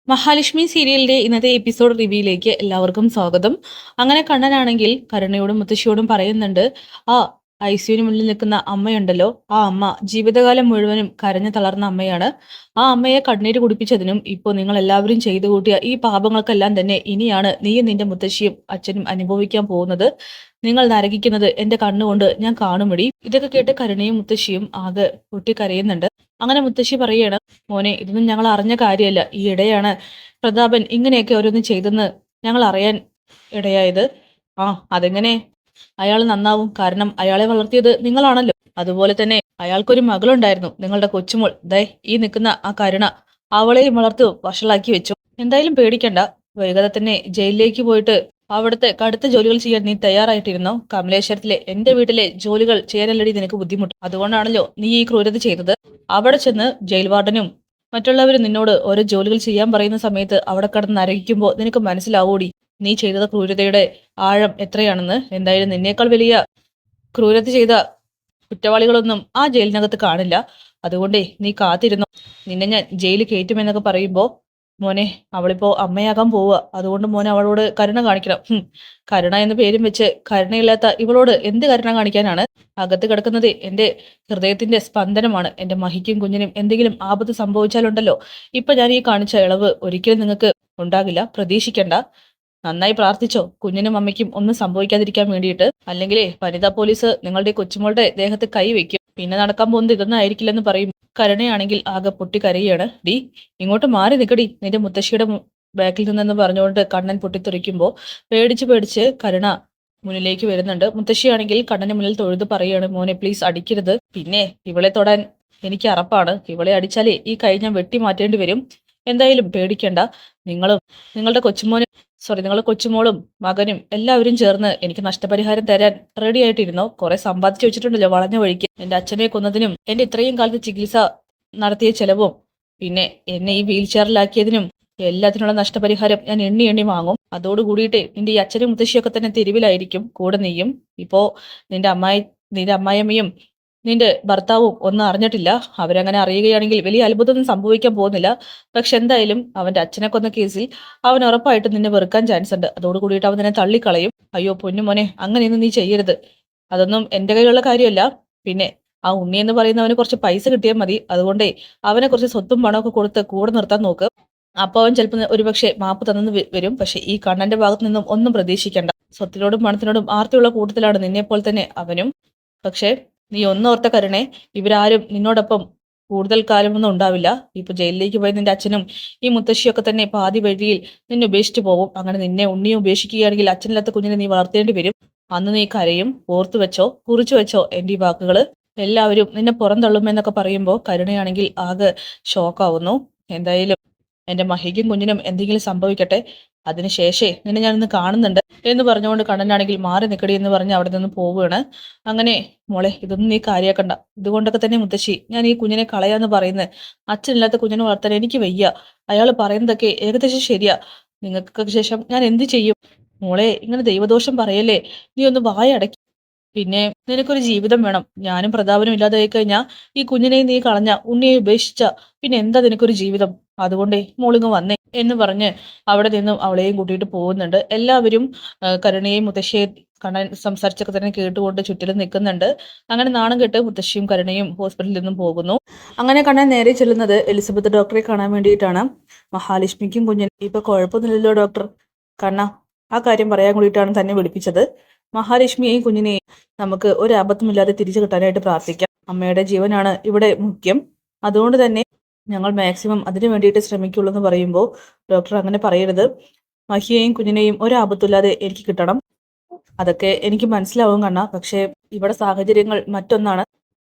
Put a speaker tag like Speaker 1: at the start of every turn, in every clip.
Speaker 1: മഹാലക്ഷ്മി സീരിയലിന്റെ ഇന്നത്തെ എപ്പിസോഡ് റിവ്യൂയിലേക്ക് എല്ലാവർക്കും സ്വാഗതം. അങ്ങനെ കണ്ണനാണെങ്കിൽ കരുണയോടും മുത്തശ്ശിയോടും പറയുന്നുണ്ട്, ആ ഐസിയുവിന് മുന്നിൽ നിൽക്കുന്ന അമ്മയുണ്ടല്ലോ, ആ അമ്മ ജീവിതകാലം മുഴുവനും കരഞ്ഞു തളർന്ന അമ്മയാണ്. ആ അമ്മയെ കണ്ണീര് കുടിപ്പിച്ചതിനും ഇപ്പോൾ നിങ്ങൾ എല്ലാവരും ചെയ്തു കൂട്ടിയ ഈ പാപങ്ങൾക്കെല്ലാം തന്നെ ഇനിയാണ് നീയും നിന്റെ മുത്തശ്ശിയും അച്ഛനും അനുഭവിക്കാൻ പോകുന്നത്. നിങ്ങൾ നരകിക്കുന്നത് എന്റെ കണ്ണുകൊണ്ട് ഞാൻ കാണുമടി. ഇതൊക്കെ കേട്ട് കരുണയും മുത്തശ്ശിയും ആകെ പൊട്ടിക്കരയുന്നുണ്ട്. അങ്ങനെ മുത്തശ്ശി പറയാണ്, മോനെ ഇതൊന്നും ഞങ്ങൾ അറിഞ്ഞ കാര്യമല്ല. ഈ ഇടെയാണ് പ്രതാപൻ ഇങ്ങനെയൊക്കെ ഓരോന്ന് ചെയ്തെന്ന് ഞങ്ങൾ അറിയാൻ ഇടയായത്. ആ അതെങ്ങനെ അയാൾ നന്നാവും? കാരണം അയാളെ വളർത്തിയത് നിങ്ങളാണല്ലോ. അതുപോലെ തന്നെ അയാൾക്കൊരു മകളുണ്ടായിരുന്നു, നിങ്ങളുടെ കൊച്ചുമോൾ. ദേ ഈ നിൽക്കുന്ന ആ കരുണ, അവളെയും വളർത്ത് വഷളാക്കി വെച്ചു. എന്തായാലും പേടിക്കണ്ട, വൈകാതെ തന്നെ ജയിലിലേക്ക് പോയിട്ട് അവിടുത്തെ കടുത്ത ജോലികൾ ചെയ്യാൻ നീ തയ്യാറായിട്ടിരുന്നോ? കമലേശ്വരത്തിലെ എന്റെ വീട്ടിലെ ജോലികൾ ചെയ്യാനല്ലടി നിനക്ക് ബുദ്ധിമുട്ട്. അതുകൊണ്ടാണല്ലോ നീ ഈ ക്രൂരത ചെയ്തത്. അവിടെ ചെന്ന് ജയിൽ വാർഡനും മറ്റുള്ളവരും നിന്നോട് ഓരോ ജോലികൾ ചെയ്യാൻ പറയുന്ന സമയത്ത് അവിടെ കിടന്ന് നരകിക്കുമ്പോൾ നിനക്ക് മനസ്സിലാവൂടി നീ ചെയ്ത ക്രൂരതയുടെ ആഴം എത്രയാണെന്ന്. എന്തായാലും നിന്നേക്കാൾ വലിയ ക്രൂരത ചെയ്ത കുറ്റവാളികളൊന്നും ആ ജയിലിനകത്ത് കാണില്ല. അതുകൊണ്ടേ നീ കാത്തിരുന്നോ, നിന്നെ ഞാൻ ജയിലിൽ കയറ്റുമെന്നൊക്കെ പറയുമ്പോ, മോനെ അവളിപ്പോ അമ്മയാകാൻ പോവുക. അതുകൊണ്ട് മോനെ അവളോട് കരുണ കാണിക്കണം. കരുണ എന്ന് പേരും വെച്ച് കരുണയില്ലാത്ത ഇവളോട് എന്ത് കരുണ കാണിക്കാനാണ്? അകത്ത് കിടക്കുന്നത് എന്റെ ഹൃദയത്തിന്റെ സ്പന്ദനമാണ്. എന്റെ മഹിക്കും കുഞ്ഞിനും എന്തെങ്കിലും ആപത്ത് സംഭവിച്ചാലുണ്ടല്ലോ, ഇപ്പൊ ഞാൻ ഈ കാണിച്ച ഇളവ് ഒരിക്കലും നിങ്ങൾക്ക് ഉണ്ടാകില്ല. പ്രതീക്ഷിക്കണ്ട. നന്നായി പ്രാർത്ഥിച്ചോ, കുഞ്ഞിനും അമ്മയ്ക്കും ഒന്നും സംഭവിക്കാതിരിക്കാൻ വേണ്ടിയിട്ട്. അല്ലെങ്കിലേ വനിതാ പോലീസ് നിങ്ങളുടെ കൊച്ചുമോളുടെ ദേഹത്ത് കൈ വെക്കും. പിന്നെ നടക്കാൻ പോകുന്നത് ഇതൊന്നും ആയിരിക്കില്ലെന്ന് പറയും. കരുണയാണെങ്കിൽ ആകെ പൊട്ടിക്കരയാണ്. ഡി ഇങ്ങോട്ട് മാറി നിക്കടി, നിന്റെ മുത്തശ്ശിയുടെ ബാക്കിൽ നിന്നെന്ന് പറഞ്ഞുകൊണ്ട് കണ്ണൻ പൊട്ടിത്തെറിക്കുമ്പോ പേടിച്ച് പേടിച്ച് കരുണ മുന്നിലേക്ക് വരുന്നുണ്ട്. മുത്തശ്ശിയാണെങ്കിൽ കണ്ണന് മുന്നിൽ തൊഴുത് പറയാണ്, മോനെ പ്ലീസ് അടിക്കരുത്. പിന്നെ ഇവളെ തൊടാൻ എനിക്ക് അറപ്പാണ്. ഇവളെ അടിച്ചാലേ ഈ കൈ ഞാൻ വെട്ടി മാറ്റേണ്ടി വരും. എന്തായാലും പേടിക്കണ്ട. നിങ്ങളും നിങ്ങളുടെ കൊച്ചുമോനും നിങ്ങളുടെ കൊച്ചുമോളും മകനും എല്ലാവരും ചേർന്ന് എനിക്ക് നഷ്ടപരിഹാരം തരാൻ റെഡി ആയിട്ടിരുന്നോ? കുറെ സമ്പാദിച്ചു വെച്ചിട്ടുണ്ടല്ലോ വളഞ്ഞ വഴിക്ക്. എന്റെ അച്ഛനെ കൊന്നതിനും എന്റെ ഇത്രയും കാലത്ത് ചികിത്സ നടത്തിയ ചെലവും പിന്നെ എന്നെ ഈ വീൽ ചെയറിലാക്കിയതിനും എല്ലാത്തിനുള്ള നഷ്ടപരിഹാരം ഞാൻ എണ്ണി എണ്ണി വാങ്ങും. അതോടുകൂടിയിട്ട് നിന്റെ ഈ അച്ഛനും മുത്തശ്ശിയൊക്കെ തന്നെ തെരുവിലായിരിക്കും, കൂടെ നീയും. ഇപ്പോ നിന്റെ അമ്മായിയമ്മയും നിന്റെ ഭർത്താവും ഒന്നും അറിഞ്ഞിട്ടില്ല. അവരങ്ങനെ അറിയുകയാണെങ്കിൽ വലിയ അത്ഭുതമൊന്നും സംഭവിക്കാൻ പോകുന്നില്ല. പക്ഷെ എന്തായാലും അവന്റെ അച്ഛനെ കൊന്ന കേസിൽ അവൻ ഉറപ്പായിട്ടും നിന്നെ വെറുക്കാൻ ചാൻസ് ഉണ്ട്. അതോട് കൂടിയിട്ട് അവൻ നിന്നെ തള്ളിക്കളയും. അയ്യോ പൊന്നുമോനെ, അങ്ങനെയൊന്നും നീ ചെയ്യരുത്. അതൊന്നും എന്റെ കയ്യിലുള്ള കാര്യമല്ല. പിന്നെ ആ ഉണ്ണി എന്ന് പറയുന്നവന് കുറച്ച് പൈസ കിട്ടിയാൽ മതി. അതുകൊണ്ടേ അവനെ കുറച്ച് സ്വത്തും പണമൊക്കെ കൊടുത്ത് കൂടെ നിർത്താൻ നോക്ക്. അപ്പൊ അവൻ ചിലപ്പോൾ ഒരുപക്ഷെ മാപ്പ് തന്നെന്ന് വരും. പക്ഷെ ഈ കണ്ണന്റെ ഭാഗത്തു നിന്നും ഒന്നും പ്രതീക്ഷിക്കണ്ട. സ്വത്തിനോടും പണത്തിനോടും ആർത്തിയുള്ള കൂട്ടത്തിലാണ് നിന്നെപ്പോലെ തന്നെ അവനും. പക്ഷെ നീ ഒന്നോർത്ത കരുണേ, ഇവരാരും നിന്നോടൊപ്പം കൂടുതൽ കാലമൊന്നും ഉണ്ടാവില്ല. ഇപ്പൊ ജയിലിലേക്ക് പോയ നിന്റെ അച്ഛനും ഈ മുത്തശ്ശിയൊക്കെ തന്നെ പാതി വഴിയിൽ നിന്നെ ഉപേക്ഷിച്ച് പോകും. അങ്ങനെ നിന്നെ ഉണ്ണിയെ ഉപേക്ഷിക്കുകയാണെങ്കിൽ അച്ഛനില്ലാത്ത കുഞ്ഞിനെ നീ വളർത്തേണ്ടി വരും. അന്ന് നീ കരയും. ഓർത്തു വെച്ചോ, കുറിച്ചു വെച്ചോ എന്റെ ഈ വാക്കുകള്. എല്ലാവരും നിന്നെ പുറന്തള്ളുമെന്നൊക്കെ പറയുമ്പോൾ കരുണയാണെങ്കിൽ ആകെ ഷോക്കാവുന്നു. എന്തായാലും എന്റെ മഹിക്കും കുഞ്ഞിനും എന്തെങ്കിലും സംഭവിക്കട്ടെ, അതിനുശേഷേ നിന്നെ ഞാനിന്ന് കാണുന്നുണ്ട് എന്ന് പറഞ്ഞുകൊണ്ട് കണ്ണനാണെങ്കിൽ മാറി നിക്കടി എന്ന് പറഞ്ഞ് അവിടെ നിന്ന് പോവുകയാണ്. അങ്ങനെ മോളെ ഇതൊന്നും നീ കാര്യാക്കണ്ട. ഇതുകൊണ്ടൊക്കെ തന്നെ മുത്തശ്ശി ഞാൻ ഈ കുഞ്ഞിനെ കളയാന്ന് പറയുന്നത്. അച്ഛനില്ലാത്ത കുഞ്ഞിനെ വളർത്താൻ എനിക്ക് വയ്യ. അയാൾ പറയുന്നതൊക്കെ ഏകദേശം ശരിയാ. നിങ്ങൾക്കൊക്കെ ശേഷം ഞാൻ എന്ത് ചെയ്യും? മോളെ ഇങ്ങനെ ദൈവദോഷം പറയല്ലേ, നീ ഒന്ന് വായടക്കി. പിന്നെ നിനക്കൊരു ജീവിതം വേണം. ഞാനും പ്രതാപനും ഇല്ലാതായി കഴിഞ്ഞാ ഈ കുഞ്ഞിനെ നീ കളഞ്ഞ, ഉണ്ണിയെ ഉപേക്ഷിച്ച, പിന്നെ എന്താ നിനക്കൊരു ജീവിതം? അതുകൊണ്ടേ മോളിങ്ങ് വന്നേ എന്ന് പറഞ്ഞ് അവിടെ നിന്നും അവളെയും കൂട്ടിയിട്ട് പോകുന്നുണ്ട്. എല്ലാവരും കരുണയെയും മുത്തശ്ശിയെ കണ്ണൻ സംസാരിച്ചൊക്കെ തന്നെ കേട്ടുകൊണ്ട് ചുറ്റിലും നിൽക്കുന്നുണ്ട്. അങ്ങനെ നാണം കെട്ട് മുത്തശ്ശിയും കരുണയും ഹോസ്പിറ്റലിൽ നിന്നും പോകുന്നു. അങ്ങനെ കണ്ണൻ നേരെ ചെല്ലുന്നത് എലിസബത്ത് ഡോക്ടറെ കാണാൻ വേണ്ടിയിട്ടാണ്. മഹാലക്ഷ്മിക്കും കുഞ്ഞിനും ഇപ്പൊ കുഴപ്പമൊന്നുമില്ലല്ലോ ഡോക്ടർ. കണ്ണ ആ കാര്യം പറയാൻ കൂടിയിട്ടാണ് തന്നെ വിളിപ്പിച്ചത്. മഹാലക്ഷ്മിയെയും കുഞ്ഞിനെയും നമുക്ക് ഒരു അബദ്ധമില്ലാതെ തിരിച്ചു കിട്ടാനായിട്ട് പ്രാർത്ഥിക്കാം. അമ്മയുടെ ജീവനാണ് ഇവിടെ മുഖ്യം. അതുകൊണ്ട് തന്നെ ഞങ്ങൾ മാക്സിമം അതിനു വേണ്ടിയിട്ട് ശ്രമിക്കുള്ളൂ എന്ന് പറയുമ്പോൾ ഡോക്ടർ അങ്ങനെ പറയരുത്. മഹിയെയും കുഞ്ഞിനെയും ഒരു ആപത്തില്ലാതെ എനിക്ക് കിട്ടണം. അതൊക്കെ എനിക്ക് മനസ്സിലാവും കണ്ണ. പക്ഷേ ഇവിടെ സാഹചര്യങ്ങൾ മറ്റൊന്നാണ്.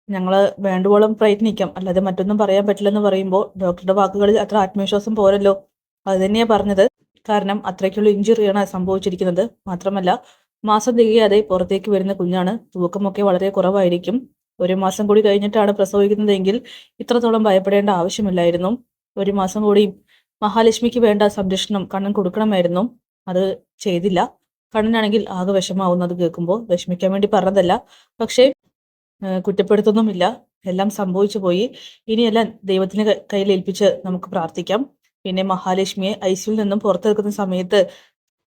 Speaker 1: ഞങ്ങള് വേണ്ടുവോളം പ്രയത്നിക്കാം, അല്ലാതെ മറ്റൊന്നും പറയാൻ പറ്റില്ലെന്ന് പറയുമ്പോൾ ഡോക്ടറുടെ വാക്കുകളിൽ അത്ര ആത്മവിശ്വാസം പോരല്ലോ. അത് തന്നെയാ പറഞ്ഞത്. കാരണം അത്രയ്ക്കുള്ള ഇഞ്ചുറിയാണ് സംഭവിച്ചിരിക്കുന്നത്. മാത്രമല്ല മാസം തികയാതെ പുറത്തേക്ക് വരുന്ന കുഞ്ഞാണ്. തൂക്കമൊക്കെ വളരെ കുറവായിരിക്കും. 1 മാസം കൂടി കഴിഞ്ഞിട്ടാണ് പ്രസവിക്കുന്നതെങ്കിൽ ഇത്രത്തോളം ഭയപ്പെടേണ്ട ആവശ്യമില്ലായിരുന്നു. 1 മാസം കൂടി മഹാലക്ഷ്മിക്ക് വേണ്ട സംരക്ഷണം കണ്ണൻ കൊടുക്കണമായിരുന്നു. അത് ചെയ്തില്ല. കണ്ണനാണെങ്കിൽ ആകെ വിഷമാവുന്നത് കേൾക്കുമ്പോൾ. വിഷമിക്കാൻ വേണ്ടി പറഞ്ഞതല്ല, പക്ഷേ കുറ്റപ്പെടുത്തൊന്നുമില്ല. എല്ലാം സംഭവിച്ചു പോയി. ഇനിയെല്ലാം ദൈവത്തിന് കയ്യിൽ ഏൽപ്പിച്ച് നമുക്ക് പ്രാർത്ഥിക്കാം. പിന്നെ മഹാലക്ഷ്മിയെ ഐസിയുവിൽ നിന്നും പുറത്തെടുക്കുന്ന സമയത്ത്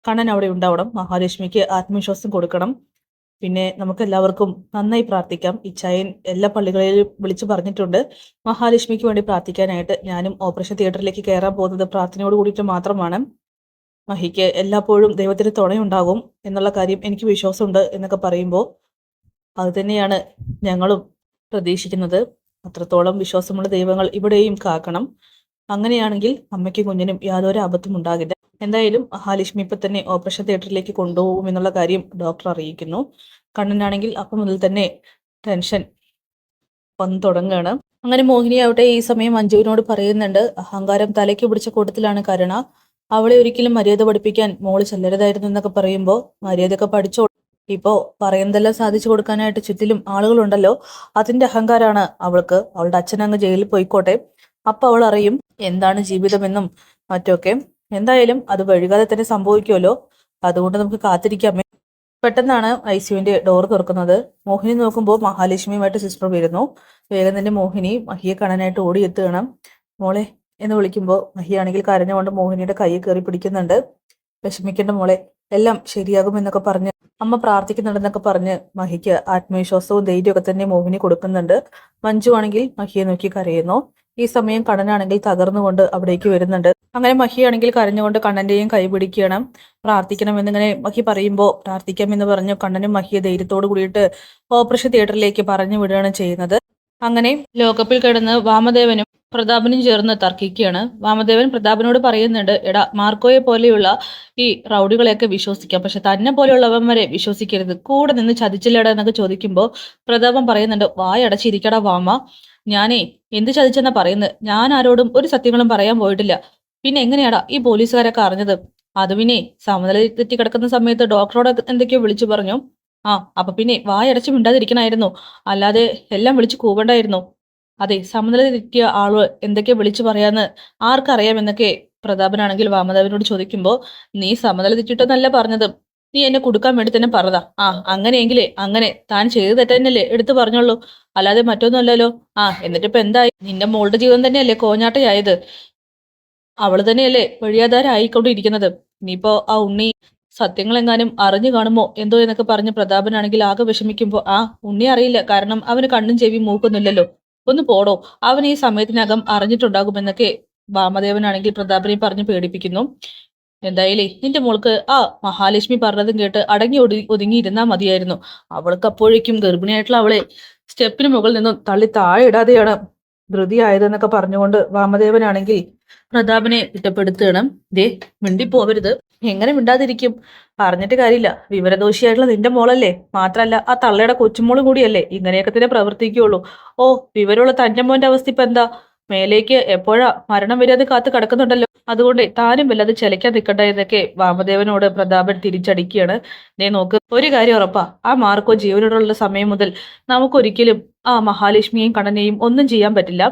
Speaker 1: കണ്ണൻ അവിടെ ഉണ്ടാവണം. മഹാലക്ഷ്മിക്ക് ആത്മവിശ്വാസം കൊടുക്കണം. പിന്നെ നമുക്ക് എല്ലാവർക്കും നന്നായി പ്രാർത്ഥിക്കാം. ഇച്ചായൻ എല്ലാ പള്ളികളിലും വിളിച്ചു പറഞ്ഞിട്ടുണ്ട് മഹാലക്ഷ്മിക്ക് വേണ്ടി പ്രാർത്ഥിക്കാനായിട്ട്. ഞാനും ഓപ്പറേഷൻ തിയേറ്ററിലേക്ക് കയറാൻ പോകുന്നത് പ്രാർത്ഥനയോട് കൂടിയിട്ട് മാത്രമാണ്. മഹിക്ക് എല്ലായ്പ്പോഴും ദൈവത്തിന് തുണയുണ്ടാകും എന്നുള്ള കാര്യം എനിക്ക് വിശ്വാസമുണ്ട് എന്നൊക്കെ പറയുമ്പോൾ അത് തന്നെയാണ് ഞങ്ങളും പ്രതീക്ഷിക്കുന്നത്. അത്രത്തോളം വിശ്വാസമുള്ള ദൈവങ്ങൾ ഇവിടെയും കാക്കണം. അങ്ങനെയാണെങ്കിൽ അമ്മയ്ക്കും കുഞ്ഞിനും യാതൊരു ആപത്തും ഉണ്ടാകില്ല. എന്തായാലും മഹാലക്ഷ്മി ഇപ്പൊ തന്നെ ഓപ്പറേഷൻ തിയേറ്ററിലേക്ക് കൊണ്ടുപോകും എന്നുള്ള കാര്യം ഡോക്ടർ അറിയിക്കുന്നു. കണ്ണനാണെങ്കിൽ അപ്പം മുതൽ തന്നെ ടെൻഷൻ വന്നു തുടങ്ങുകയാണ്. അങ്ങനെ മോഹിനിയാവട്ടെ ഈ സമയം മഞ്ജുവിനോട് പറയുന്നുണ്ട്, അഹങ്കാരം തലയ്ക്ക് പിടിച്ച കൂട്ടത്തിലാണ് കരുണ. അവളെ ഒരിക്കലും മര്യാദ പഠിപ്പിക്കാൻ മോള് ചെല്ലരുതായിരുന്നു എന്നൊക്കെ പറയുമ്പോൾ മര്യാദയൊക്കെ പഠിച്ചോ, ഇപ്പോ പറയുന്നതെല്ലാം സാധിച്ചു കൊടുക്കാനായിട്ട് ചുറ്റിലും ആളുകളുണ്ടല്ലോ, അതിന്റെ അഹങ്കാരാണ് അവൾക്ക്. അവളുടെ അച്ഛനങ്ങ് ജയിലിൽ പോയിക്കോട്ടെ, അപ്പൊ അവൾ അറിയും എന്താണ് ജീവിതമെന്നും മറ്റൊക്കെ. എന്തായാലും അത് വൈകാതെ തന്നെ സംഭവിക്കുമല്ലോ, അതുകൊണ്ട് നമുക്ക് കാത്തിരിക്കാമേ. പെട്ടെന്നാണ് ഐസിയുവിന്റെ ഡോർ തുറക്കുന്നത്. മോഹിനി നോക്കുമ്പോൾ മഹാലക്ഷ്മിയുമായിട്ട് സിസ്റ്റർ വരുന്നു. വേഗം തന്നെ മോഹിനി മഹിയെ കാണാനായിട്ട് ഓടിയെത്തുകയാണ്. മോളെ എന്ന് വിളിക്കുമ്പോൾ മഹിയാണെങ്കിൽ കരഞ്ഞുകൊണ്ട് മോഹിനിയുടെ കൈ കയറി പിടിക്കുന്നുണ്ട്. വിഷമിക്കേണ്ട മോളെ, എല്ലാം ശരിയാകുമെന്നൊക്കെ പറഞ്ഞ് അമ്മ പ്രാർത്ഥിക്കുന്നുണ്ടെന്നൊക്കെ പറഞ്ഞ് മഹിക്ക് ആത്മവിശ്വാസവും ധൈര്യമൊക്കെ തന്നെ മോഹിനി കൊടുക്കുന്നുണ്ട്. മഞ്ജു ആണെങ്കിൽ മഹിയെ നോക്കി കരയുന്നു. ഈ സമയം കണ്ണനാണെങ്കിൽ തകർന്നുകൊണ്ട് അവിടേക്ക് വരുന്നുണ്ട്. അങ്ങനെ മഹിയാണെങ്കിൽ കരഞ്ഞുകൊണ്ട് കണ്ണന്റെയും കൈ പിടിക്കണം, പ്രാർത്ഥിക്കണം എന്നിങ്ങനെ മഹി പറയുമ്പോൾ പ്രാർത്ഥിക്കാമെന്ന് പറഞ്ഞു കണ്ണനും മഹിയെ ധൈര്യത്തോട് കൂടിയിട്ട് ഓപ്പറേഷൻ തിയേറ്ററിലേക്ക് പറഞ്ഞു വിടുകയാണ് ചെയ്യുന്നത്. അങ്ങനെ ലോകകപ്പിൽ കിടന്ന് വാമദേവനും പ്രതാപനും ചേർന്ന് തർക്കിക്കുകയാണ്. വാമദേവൻ പ്രതാപനോട് പറയുന്നുണ്ട്, എടാ മാർക്കോയെ പോലെയുള്ള ഈ റൗഡികളെയൊക്കെ വിശ്വസിക്കാം, പക്ഷെ തന്നെ പോലെയുള്ളവന്മാരെ വിശ്വസിക്കരുത്, കൂടെ നിന്ന് ചതിച്ചില്ലടാ എന്നൊക്കെ ചോദിക്കുമ്പോൾ പ്രതാപൻ പറയുന്നുണ്ട്, വായടച്ചിരിക്കടാ വാമ, ഞാനേ എന്ത് ചതിച്ചെന്നാ പറയുന്നത്, ഞാൻ ആരോടും ഒരു സത്യങ്ങളും പറയാൻ പോയിട്ടില്ല. പിന്നെ എങ്ങനെയാടാ ഈ പോലീസുകാരൊക്കെ അറിഞ്ഞത്? അത് പിന്നെ സമനില തെറ്റി കിടക്കുന്ന സമയത്ത് ഡോക്ടറോട് എന്തൊക്കെയോ വിളിച്ചു പറഞ്ഞു. ആ അപ്പൊ പിന്നെ വായടച്ച് മിണ്ടാതിരിക്കണായിരുന്നു, അല്ലാതെ എല്ലാം വിളിച്ചു കൂവണ്ടായിരുന്നു. അതെ, സമനില തെറ്റിയ ആള് എന്തൊക്കെ വിളിച്ചു പറയാന്ന് ആർക്കറിയാം എന്നൊക്കെ പ്രതാപനാണെങ്കിൽ വാമദേവനോട് ചോദിക്കുമ്പോ, നീ സമനില തെറ്റിട്ടൊന്നല്ല പറഞ്ഞത്, നീ എന്നെ കൊടുക്കാൻ വേണ്ടി തന്നെ പറഞ്ഞതാ. ആ അങ്ങനെയെങ്കിലേ അങ്ങനെ താൻ ചെയ്ത് തെറ്റന്നല്ലേ എടുത്തു പറഞ്ഞോളൂ, അല്ലാതെ മറ്റൊന്നുമല്ലല്ലോ. ആ എന്നിട്ടിപ്പോ എന്തായി? നിന്റെ മോളുടെ ജീവിതം തന്നെയല്ലേ കോഞ്ഞാട്ടയായത്, അവള് തന്നെയല്ലേ വഴിയാധാരായിക്കൊണ്ടിരിക്കുന്നത്. ഇനിയിപ്പോ ആ ഉണ്ണി സത്യങ്ങളെങ്ങാനും അറിഞ്ഞു കാണുമോ എന്തോ എന്നൊക്കെ പറഞ്ഞ് പ്രതാപനാണെങ്കിൽ ആകെ വിഷമിക്കുമ്പോ, ആ ഉണ്ണി അറിയില്ല, കാരണം അവന് കണ്ണും ചെവിയും മൂക്കൊന്നുമില്ലല്ലോ, ഒന്ന് പോടോ, അവൻ ഈ സമയത്തിനകം അറിഞ്ഞിട്ടുണ്ടാകുമെന്നൊക്കെ വാമദേവനാണെങ്കിൽ പ്രതാപനെ പറഞ്ഞ് പേടിപ്പിക്കുന്നു. എന്തായാലേ നിന്റെ മോൾക്ക് ആ മഹാലക്ഷ്മി പറഞ്ഞതും കേട്ട് അടങ്ങി ഒതുങ്ങിയിരുന്നാ മതിയായിരുന്നു. അവൾക്ക് അപ്പോഴേക്കും ഗർഭിണിയായിട്ടുള്ള അവളെ സ്റ്റെപ്പിന് മുകളിൽ നിന്നും തള്ളി താഴെ ഇടാതെയാണ് ധൃതിയായതെന്നൊക്കെ പറഞ്ഞുകൊണ്ട് വാമദേവനാണെങ്കിൽ പ്രതാപനെ കുറ്റപ്പെടുത്തുകയാണ്. ദേ മിണ്ടിപ്പോവരുത്. എങ്ങനെ മിണ്ടാതിരിക്കും? പറഞ്ഞിട്ട് കാര്യമില്ല, വിവരദോഷിയായിട്ടുള്ള നിന്റെ മോളല്ലേ, മാത്രല്ല ആ തള്ളയുടെ കൊച്ചുമോളും കൂടിയല്ലേ ഇങ്ങനെയൊക്കെ തന്നെ പ്രവർത്തിക്കുകയുള്ളൂ. ഓ വിവരമുള്ള തന്റെ മോന്റെ അവസ്ഥ ഇപ്പൊ എന്താ? മേലേക്ക് എപ്പോഴാ മരണം വരാതെ കാത്ത് കിടക്കുന്നുണ്ടല്ലോ, അതുകൊണ്ട് താനും വല്ലാതെ ചെലക്കാൻ നിൽക്കണ്ട എന്നൊക്കെ വാമദേവനോട് പ്രതാപൻ തിരിച്ചടിക്കുകയാണ്. നീ നോക്ക്, ഒരു കാര്യം ഉറപ്പാ, ആ മാർക്കോ ജീവനോടുള്ള സമയം മുതൽ നമുക്കൊരിക്കലും ആ മഹാലക്ഷ്മിയെയും കണ്ണനെയും ഒന്നും ചെയ്യാൻ പറ്റില്ല.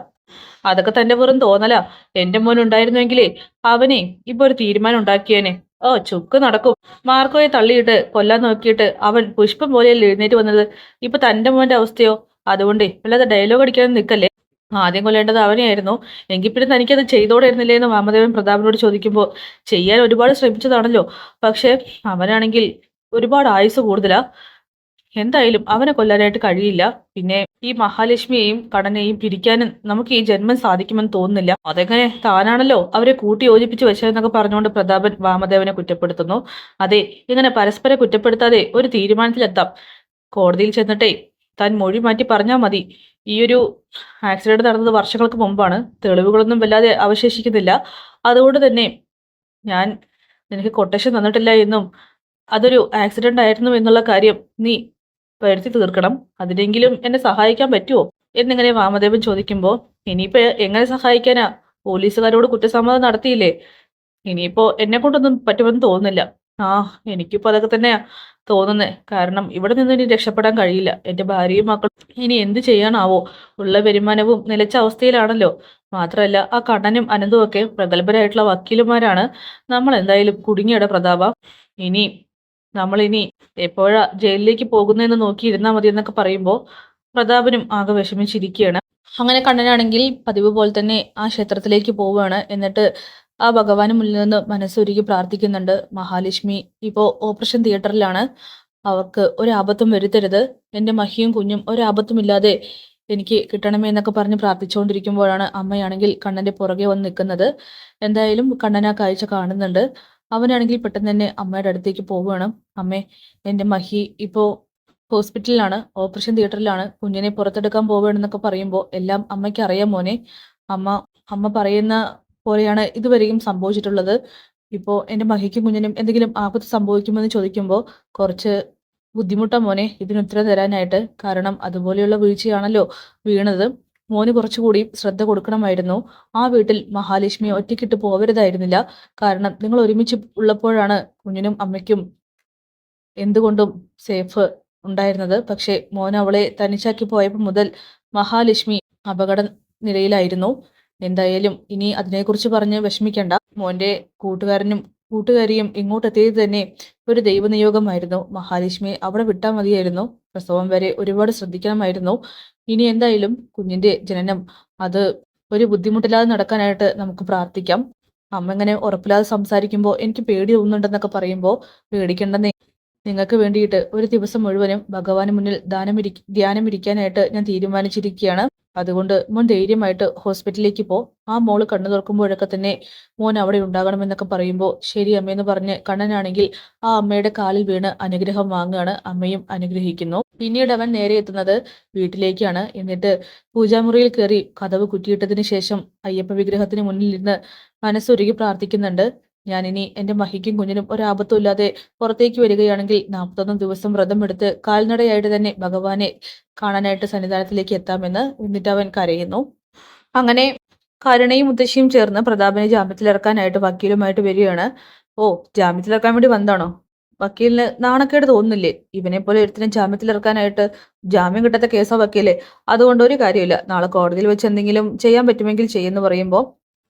Speaker 1: അതൊക്കെ തന്റെ വെറും തോന്നലാ. എന്റെ മോൻ ഉണ്ടായിരുന്നെങ്കിലേ അവനെ ഇപ്പൊ ഒരു തീരുമാനം ഉണ്ടാക്കിയേനെ. ഓ ചുക്ക് നടക്കും. മാർക്കോയെ തള്ളിയിട്ട് കൊല്ലാൻ നോക്കിയിട്ട് അവൻ പുഷ്പം പോലെയല്ലേ എഴുന്നേറ്റ് വന്നത്. ഇപ്പൊ തന്റെ മോന്റെ അവസ്ഥയോ? അതുകൊണ്ടേ വല്ലാതെ ഡയലോഗ് അടിക്കാനും നിൽക്കല്ലേ. ആദ്യം കൊല്ലേണ്ടത് അവനെയായിരുന്നു, എങ്കിൽ പിന്നെ തനിക്കത് ചെയ്തോടായിരുന്നില്ലേ എന്ന് വാമദേവൻ പ്രതാപനോട് ചോദിക്കുമ്പോൾ, ചെയ്യാൻ ഒരുപാട് ശ്രമിച്ചതാണല്ലോ, പക്ഷെ അവനാണെങ്കിൽ ഒരുപാട് ആയുസ് കൂടുതലാ. എന്തായാലും അവനെ കൊല്ലാനായിട്ട് കഴിയില്ല. പിന്നെ ഈ മഹാലക്ഷ്മിയെയും കടനെയും പിരിക്കാനും നമുക്ക് ഈ ജന്മം സാധിക്കുമെന്ന് തോന്നുന്നില്ല. അതെങ്ങനെ, താനാണല്ലോ അവരെ കൂട്ടി യോജിപ്പിച്ച് വെച്ചതെന്നൊക്കെ പറഞ്ഞുകൊണ്ട് പ്രതാപൻ വാമദേവനെ കുറ്റപ്പെടുത്തുന്നു. അതെ, ഇങ്ങനെ പരസ്പരം കുറ്റപ്പെടുത്താതെ ഒരു തീരുമാനത്തിലെത്താം. കോടതിയിൽ ചെന്നിട്ടേ താൻ മൊഴി മാറ്റി പറഞ്ഞാൽ മതി. ഈ ഒരു ആക്സിഡന്റ് നടന്നത് വർഷങ്ങൾക്ക് മുമ്പാണ്, തെളിവുകളൊന്നും വല്ലാതെ അവശേഷിക്കുന്നില്ല. അതുകൊണ്ട് തന്നെ ഞാൻ നിനക്ക് കൊട്ടേഷൻ തന്നിട്ടില്ല എന്നും അതൊരു ആക്സിഡന്റ് ആയിരുന്നു എന്നുള്ള കാര്യം നീ വരുത്തി തീർക്കണം. അതിനെങ്കിലും എന്നെ സഹായിക്കാൻ പറ്റുമോ എന്നിങ്ങനെ വാമദേവൻ ചോദിക്കുമ്പോൾ, ഇനിയിപ്പോ എങ്ങനെ സഹായിക്കാനാ, പോലീസുകാരോട് കുറ്റസമ്മതം നടത്തിയില്ലേ, ഇനിയിപ്പോ എന്നെ കൊണ്ടൊന്നും പറ്റുമെന്ന് തോന്നുന്നില്ല. ആ എനിക്കിപ്പോ അതൊക്കെ തന്നെയാ തോന്നുന്നത്. കാരണം ഇവിടെ നിന്ന് ഇനി രക്ഷപ്പെടാൻ കഴിയില്ല. എന്റെ ഭാര്യയും മക്കളും ഇനി എന്ത് ചെയ്യാനാവോ? ഉള്ള വരുമാനവും നിലച്ച അവസ്ഥയിലാണല്ലോ. മാത്രമല്ല ആ കണ്ണനും അനന്തും ഒക്കെ പ്രഗത്ഭരായിട്ടുള്ള വക്കീലുമാരാണ്. നമ്മൾ എന്തായാലും കുടുങ്ങിയുടെ പ്രതാപ. ഇനി നമ്മളിനി എപ്പോഴാ ജയിലിലേക്ക് പോകുന്നതെന്ന് നോക്കിയിരുന്നാൽ മതി എന്നൊക്കെ പറയുമ്പോൾ പ്രതാപനും ആകെ വിഷമിച്ചിരിക്കുകയാണ്. അങ്ങനെ കണ്ണനാണെങ്കിൽ പതിവ് പോലെ തന്നെ ആ ക്ഷേത്രത്തിലേക്ക് പോവുകയാണ്. എന്നിട്ട് ആ ഭഗവാന് മുന്നിൽ നിന്ന് മനസ്സൊരുക്കി പ്രാർത്ഥിക്കുന്നുണ്ട്. മഹാലക്ഷ്മി ഇപ്പോൾ ഓപ്പറേഷൻ തിയേറ്ററിലാണ്. അവർക്ക് ഒരാപത്തും വരുത്തരുത്. എൻ്റെ മഹിയും കുഞ്ഞും ഒരാപത്തുമില്ലാതെ എനിക്ക് കിട്ടണമേ എന്നൊക്കെ പറഞ്ഞ് പ്രാർത്ഥിച്ചുകൊണ്ടിരിക്കുമ്പോഴാണ് അമ്മയാണെങ്കിൽ കണ്ണൻ്റെ പുറകെ വന്ന് നിൽക്കുന്നത്. എന്തായാലും കണ്ണൻ ആ കാഴ്ച കാണുന്നുണ്ട്. അവനാണെങ്കിൽ പെട്ടെന്ന് തന്നെ അമ്മയുടെ അടുത്തേക്ക് പോവുകയാണ്. അമ്മേ, എൻ്റെ മഹി ഇപ്പോൾ ഹോസ്പിറ്റലിലാണ്, ഓപ്പറേഷൻ തിയേറ്ററിലാണ്, കുഞ്ഞിനെ പുറത്തെടുക്കാൻ പോവുകയാണെന്നൊക്കെ പറയുമ്പോൾ എല്ലാം അമ്മയ്ക്ക് അറിയാം മോനെ. അമ്മ അമ്മ പറയുന്ന പോലെയാണ് ഇതുവരെയും സംഭവിച്ചിട്ടുള്ളത്. ഇപ്പോൾ എൻ്റെ മഹിക്കും കുഞ്ഞിനും എന്തെങ്കിലും ആപത്ത് സംഭവിക്കുമെന്ന് ചോദിക്കുമ്പോൾ കുറച്ച് ബുദ്ധിമുട്ടാണ് മോനെ ഇതിന് ഉത്തരം തരാനായിട്ട്. കാരണം അതുപോലെയുള്ള വീഴ്ചയാണല്ലോ വീണത്. മോന് കുറച്ചുകൂടി ശ്രദ്ധ കൊടുക്കണമായിരുന്നു. ആ വീട്ടിൽ മഹാലക്ഷ്മിയെ ഒറ്റയ്ക്കിട്ട് പോവരുതായിരുന്നില്ല. കാരണം നിങ്ങൾ ഒരുമിച്ച് ഉള്ളപ്പോഴാണ് കുഞ്ഞിനും അമ്മയ്ക്കും എന്തുകൊണ്ടും സേഫ് ഉണ്ടായിരുന്നത്. പക്ഷേ മോൻ അവളെ തനിച്ചാക്കി പോയപ്പോൾ മുതൽ മഹാലക്ഷ്മി അപകട നിലയിലായിരുന്നു. എന്തായാലും ഇനി അതിനെക്കുറിച്ച് പറഞ്ഞ് വിഷമിക്കണ്ട. മോന്റെ കൂട്ടുകാരിയും ഇങ്ങോട്ടെത്തിയത് തന്നെ ഒരു ദൈവനിയോഗമായിരുന്നു. മഹാലക്ഷ്മിയെ അവിടെ വിട്ടാൽ മതിയായിരുന്നു. പ്രസവം വരെ ഒരുപാട് ശ്രദ്ധിക്കണമായിരുന്നു. ഇനി എന്തായാലും കുഞ്ഞിന്റെ ജനനം അത് ഒരു ബുദ്ധിമുട്ടില്ലാതെ നടക്കാനായിട്ട് നമുക്ക് പ്രാർത്ഥിക്കാം. അമ്മ ഇങ്ങനെ ഉറപ്പില്ലാതെ സംസാരിക്കുമ്പോൾ എനിക്ക് പേടി തോന്നുന്നുണ്ടെന്നൊക്കെ പറയുമ്പോൾ പേടിക്കേണ്ടെന്നേ. നിങ്ങൾക്ക് വേണ്ടിയിട്ട് ഒരു ദിവസം മുഴുവനും ഭഗവാന് മുന്നിൽ ധ്യാനമിരിക്കാനായിട്ട് ഞാൻ തീരുമാനിച്ചിരിക്കുകയാണ്. അതുകൊണ്ട് മോൻ ധൈര്യമായിട്ട് ഹോസ്പിറ്റലിലേക്ക് പോ. ആ മോള് കണ്ണു തുറക്കുമ്പോഴൊക്കെ തന്നെ മോൻ അവിടെ ഉണ്ടാകണമെന്നൊക്കെ പറയുമ്പോൾ ശരി അമ്മയെന്ന് പറഞ്ഞ് കണ്ണനാണെങ്കിൽ ആ അമ്മയുടെ കാലിൽ വീണ് അനുഗ്രഹം വാങ്ങുകയാണ്. അമ്മയും അനുഗ്രഹിക്കുന്നു. പിന്നീട് അവൻ നേരെ എത്തുന്നത് വീട്ടിലേക്കാണ്. എന്നിട്ട് പൂജാമുറിയിൽ കയറി കതവ് കുറ്റിയിട്ടതിന് ശേഷം അയ്യപ്പ വിഗ്രഹത്തിന് മുന്നിൽ ഇരുന്ന് മനസ്സൊരുക്കി പ്രാർത്ഥിക്കുന്നുണ്ട്. ഞാനിനി എൻ്റെ മഹിക്കും കുഞ്ഞിനും ഒരാപത്തും ഇല്ലാതെ പുറത്തേക്ക് വരികയാണെങ്കിൽ 41 ദിവസം വ്രതമെടുത്ത് കാൽനടയായിട്ട് തന്നെ ഭഗവാനെ കാണാനായിട്ട് സന്നിധാനത്തിലേക്ക് എത്താമെന്ന്. എന്നിട്ട് അവൻ കരയുന്നു. അങ്ങനെ കരുണയും മുത്തശ്ശിയും ചേർന്ന് പ്രതാപനെ ജാമ്യത്തിലിറക്കാനായിട്ട് വക്കീലുമായിട്ട് വരികയാണ്. ഓ, ജാമ്യത്തിലിറക്കാൻ വേണ്ടി വന്നാണോ? വക്കീലിന് നാണക്കേട് തോന്നുന്നില്ലേ? ഇവനെ പോലെ ഒരുത്തിനും ജാമ്യത്തിലിറക്കാനായിട്ട്? ജാമ്യം കിട്ടാത്ത കേസാ വക്കീലെ. അതുകൊണ്ട് ഒരു കാര്യമില്ല. നാളെ കോടതിയിൽ വെച്ച് എന്തെങ്കിലും ചെയ്യാൻ പറ്റുമെങ്കിൽ ചെയ്യുമെന്ന് പറയുമ്പോൾ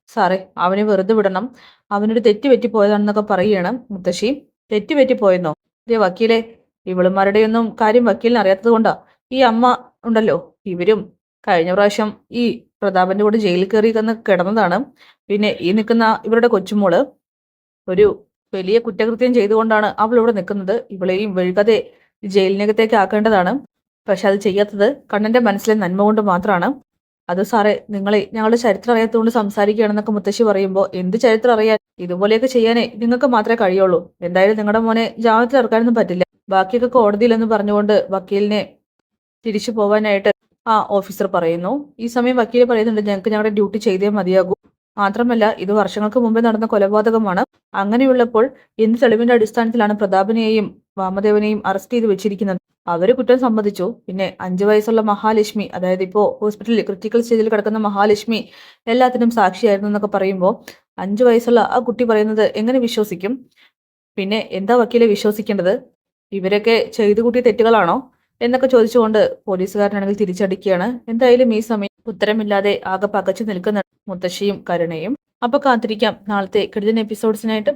Speaker 1: സാറേ, അവനെ വെറുതെ വിടണം. അവനൊരു തെറ്റ് പറ്റിപ്പോയതാണെന്നൊക്കെ പറയുകയാണ് മുത്തശ്ശി. തെറ്റ് പറ്റിപ്പോയെന്നോ? ദേ വക്കീലെ, ഇവളുമാരുടെയൊന്നും കാര്യം വക്കീലിന് അറിയാത്തത് കൊണ്ടാ. ഈ അമ്മ ഉണ്ടല്ലോ, ഇവരും കഴിഞ്ഞ പ്രാവശ്യം ഈ പ്രതാപന്റെ കൂടെ ജയിലിൽ കയറി തന്ന് കിടന്നതാണ്. പിന്നെ ഈ നിൽക്കുന്ന ഇവരുടെ കൊച്ചുമോള് ഒരു വലിയ കുറ്റകൃത്യം ചെയ്തുകൊണ്ടാണ് അവൾ ഇവിടെ നിൽക്കുന്നത്. ഇവളെയും വഴുകാതെ ജയിലിനകത്തേക്ക് ആക്കേണ്ടതാണ്. പക്ഷെ അത് ചെയ്യാത്തത് കണ്ണന്റെ മനസ്സിലെ നന്മ കൊണ്ട് മാത്രമാണ്. അത് സാറേ, ഞങ്ങളുടെ ചരിത്രം അറിയാത്തതുകൊണ്ട് സംസാരിക്കുകയാണെന്നൊക്കെ മുത്തശ്ശി പറയുമ്പോൾ എന്ത് ചരിത്രം അറിയാൻ? ഇതുപോലെയൊക്കെ ചെയ്യാനേ നിങ്ങൾക്ക് മാത്രമേ കഴിയുള്ളൂ. എന്തായാലും നിങ്ങളുടെ മോനെ ജാമ്യത്തിൽ ഇറക്കാനൊന്നും പറ്റില്ല. ബാക്കിയൊക്കെ കോടതിയിലെന്ന് പറഞ്ഞുകൊണ്ട് വക്കീലിനെ തിരിച്ചു പോവാനായിട്ട് ആ ഓഫീസർ പറയുന്നു. ഈ സമയം വക്കീൽ പറയുന്നുണ്ട്, ഞങ്ങൾക്ക് ഞങ്ങളുടെ ഡ്യൂട്ടി ചെയ്തേ മതിയാകൂ. മാത്രമല്ല ഇത് വർഷങ്ങൾക്ക് മുമ്പേ നടന്ന കൊലപാതകമാണ്. അങ്ങനെയുള്ളപ്പോൾ എന്ത് തെളിവിന്റെ അടിസ്ഥാനത്തിലാണ് പ്രതാപനെയും വാമദേവനെയും അറസ്റ്റ് ചെയ്ത് വെച്ചിരിക്കുന്നത്? അവര് കുറ്റം സമ്മതിച്ചു. പിന്നെ 5 വയസ്സുള്ള മഹാലക്ഷ്മി, അതായത് ഇപ്പോ ഹോസ്പിറ്റലിൽ ക്രിട്ടിക്കൽ സ്റ്റേജിൽ കിടക്കുന്ന മഹാലക്ഷ്മി എല്ലാത്തിനും സാക്ഷിയായിരുന്നു എന്നൊക്കെ പറയുമ്പോൾ 5 വയസ്സുള്ള ആ കുട്ടി പറയുന്നത് എങ്ങനെ വിശ്വസിക്കും? പിന്നെ എന്താ വക്കീലെ വിശ്വസിക്കേണ്ടത്? ഇവരൊക്കെ ചെയ്തു കൂട്ടിയ തെറ്റുകളാണോ എന്നൊക്കെ ചോദിച്ചുകൊണ്ട് പോലീസുകാരനാണെങ്കിൽ തിരിച്ചടിക്കുകയാണ്. എന്തായാലും ഈ സമയം ഉത്തരമില്ലാതെ ആകെ പകച്ചു നിൽക്കുന്ന മുത്തശ്ശിയും കരുണയും. അപ്പൊ കാത്തിരിക്കാം നാളത്തെ കിടിലൻ എപ്പിസോഡ്സിനായിട്ട്.